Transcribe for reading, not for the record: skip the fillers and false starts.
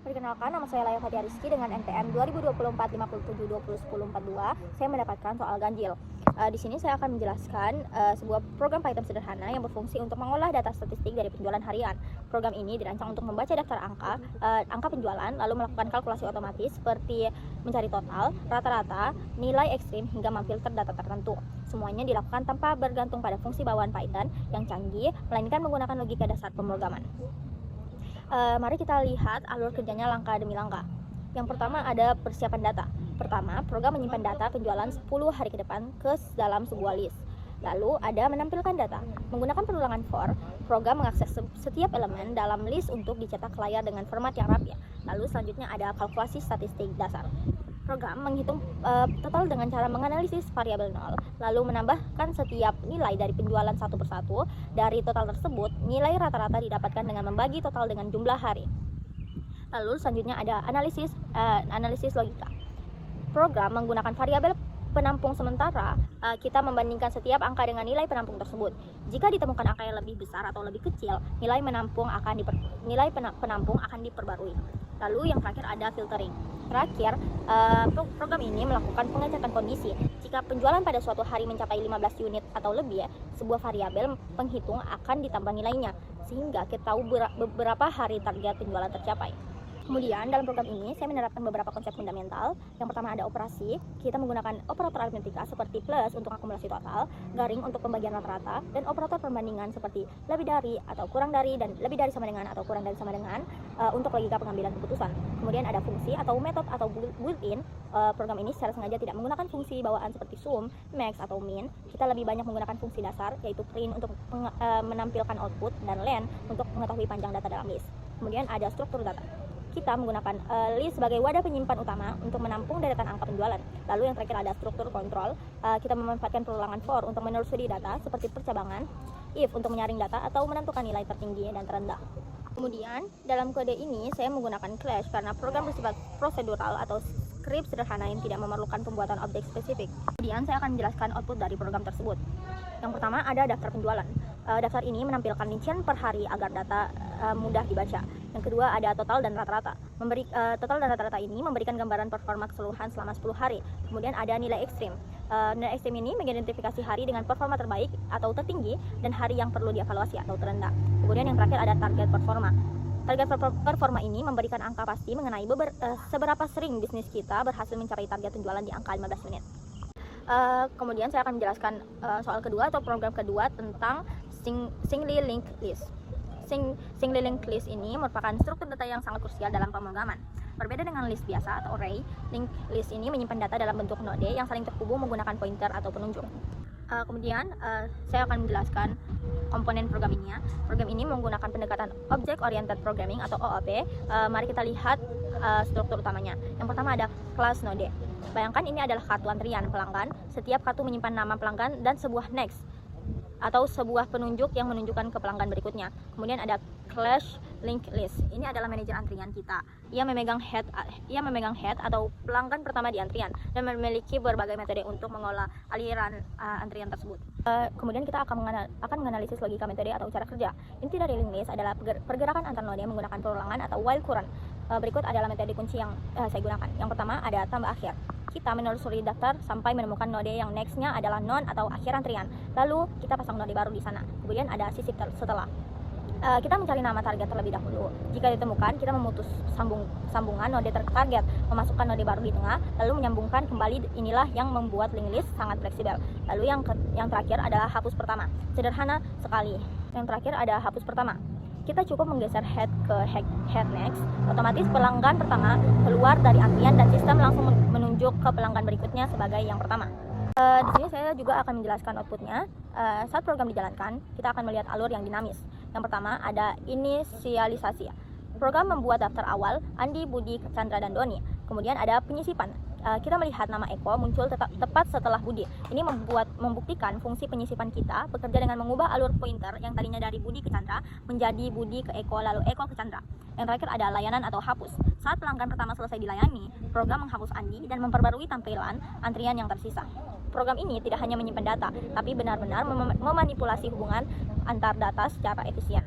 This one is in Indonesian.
Perkenalkan, nama saya Laya Fatia Rizky dengan NPM 2024 57 20 10 42. Saya mendapatkan soal ganjil. Di sini saya akan menjelaskan sebuah program Python sederhana yang berfungsi untuk mengolah data statistik dari penjualan harian. Program ini dirancang untuk membaca daftar angka penjualan, lalu melakukan kalkulasi otomatis seperti mencari total, rata-rata, nilai ekstrim, hingga memfilter data tertentu. Semuanya dilakukan tanpa bergantung pada fungsi bawaan Python yang canggih, melainkan menggunakan logika dasar pemrograman. Mari kita lihat alur kerjanya langkah demi langkah. Yang pertama ada persiapan data. Pertama, program menyimpan data penjualan 10 hari ke depan ke dalam sebuah list. Lalu ada menampilkan data. Menggunakan perulangan for, program mengakses setiap elemen dalam list untuk dicetak ke layar dengan format yang rapi. Lalu selanjutnya ada kalkulasi statistik dasar. Program menghitung total dengan cara menganalisis variabel 0, lalu menambahkan setiap nilai dari penjualan satu persatu. Dari total tersebut, nilai rata-rata didapatkan dengan membagi total dengan jumlah hari. Lalu selanjutnya ada analisis logika. Program menggunakan variabel penampung sementara, kita membandingkan setiap angka dengan nilai penampung tersebut. Jika ditemukan angka yang lebih besar atau lebih kecil, nilai penampung akan diperbarui. Lalu yang terakhir ada filtering. Terakhir, program ini melakukan pengecekan kondisi. Jika penjualan pada suatu hari mencapai 15 unit atau lebih, sebuah variabel penghitung akan ditambah nilainya, sehingga kita tahu beberapa hari target penjualan tercapai. Kemudian dalam program ini saya menerapkan beberapa konsep fundamental. Yang pertama ada operasi. Kita menggunakan operator aritmetika seperti plus untuk akumulasi total, garing untuk pembagian rata-rata, dan operator perbandingan seperti lebih dari atau kurang dari dan lebih dari sama dengan atau kurang dari sama dengan untuk logika pengambilan keputusan. Kemudian ada fungsi atau metode atau built-in. Program ini secara sengaja tidak menggunakan fungsi bawaan seperti sum, max, atau min. Kita lebih banyak menggunakan fungsi dasar yaitu print untuk menampilkan output dan len untuk mengetahui panjang data dalam list. Kemudian ada struktur data. Kita menggunakan list sebagai wadah penyimpan utama untuk menampung deretan angka penjualan. Lalu yang terakhir ada struktur kontrol. Kita memanfaatkan perulangan for untuk menelusuri data seperti percabangan, if untuk menyaring data atau menentukan nilai tertinggi dan terendah. Kemudian dalam kode ini saya menggunakan Clash karena program bersifat prosedural atau script sederhana yang tidak memerlukan pembuatan objek spesifik. Kemudian saya akan menjelaskan output dari program tersebut. Yang pertama ada daftar penjualan. Daftar ini menampilkan rincian per hari agar data mudah dibaca. Yang kedua ada total dan rata-rata. Total dan rata-rata ini memberikan gambaran performa keseluruhan selama 10 hari. Kemudian ada nilai ekstrim. Nilai ekstrim ini mengidentifikasi hari dengan performa terbaik atau tertinggi dan hari yang perlu dievaluasi atau terendah. Kemudian yang terakhir ada target performa. Target performa ini memberikan angka pasti mengenai seberapa sering bisnis kita berhasil mencapai target penjualan di angka 15 unit. Kemudian saya akan menjelaskan soal kedua atau program kedua tentang singly linked list. Singly linked list ini merupakan struktur data yang sangat krusial dalam pemrograman. Berbeda dengan list biasa atau array, linked list ini menyimpan data dalam bentuk node yang saling terhubung menggunakan pointer atau penunjuk. Kemudian saya akan menjelaskan komponen program ini. Program ini menggunakan pendekatan Object Oriented Programming atau OOP. Mari kita lihat struktur utamanya. Yang pertama ada kelas node. Bayangkan ini adalah kartu antrian pelanggan. Setiap kartu menyimpan nama pelanggan dan sebuah next atau sebuah penunjuk yang menunjukkan ke pelanggan berikutnya. Kemudian ada clash link list. Ini adalah manajer antrian kita. Ia memegang head atau pelanggan pertama di antrian dan memiliki berbagai metode untuk mengolah aliran antrian tersebut. Kemudian kita akan menganalisis logika metode atau cara kerja. Inti dari link list adalah pergerakan antar node menggunakan perulangan atau while current. Berikut adalah metode kunci yang saya gunakan. Yang pertama ada tambah akhir. Kita menelusuri daftar sampai menemukan node yang next-nya adalah non atau akhir antrian. Lalu kita pasang node baru di sana. Kemudian ada sisip setelah. Kita mencari nama target terlebih dahulu. Jika ditemukan, kita memutus sambungan node target, memasukkan node baru di tengah, lalu menyambungkan kembali. Inilah yang membuat link list sangat fleksibel. Lalu yang terakhir adalah hapus pertama. Sederhana sekali. Yang terakhir ada hapus pertama. Kita cukup menggeser head ke head next, otomatis pelanggan pertama keluar dari antrian dan sistem langsung menunjuk ke pelanggan berikutnya sebagai yang pertama. Di sini saya juga akan menjelaskan outputnya. Saat program dijalankan, kita akan melihat alur yang dinamis. Yang pertama ada inisialisasi. Program membuat daftar awal Andi, Budi, Chandra, dan Doni. Kemudian ada penyisipan. Kita melihat nama Eko muncul tepat setelah Budi. Ini membuktikan fungsi penyisipan kita bekerja dengan mengubah alur pointer yang tadinya dari Budi ke Chandra menjadi Budi ke Eko lalu Eko ke Chandra. Yang terakhir ada layanan atau hapus. Saat pelanggan pertama selesai dilayani, program menghapus Andi dan memperbarui tampilan antrian yang tersisa. Program ini tidak hanya menyimpan data, tapi benar-benar memanipulasi hubungan antar data secara efisien.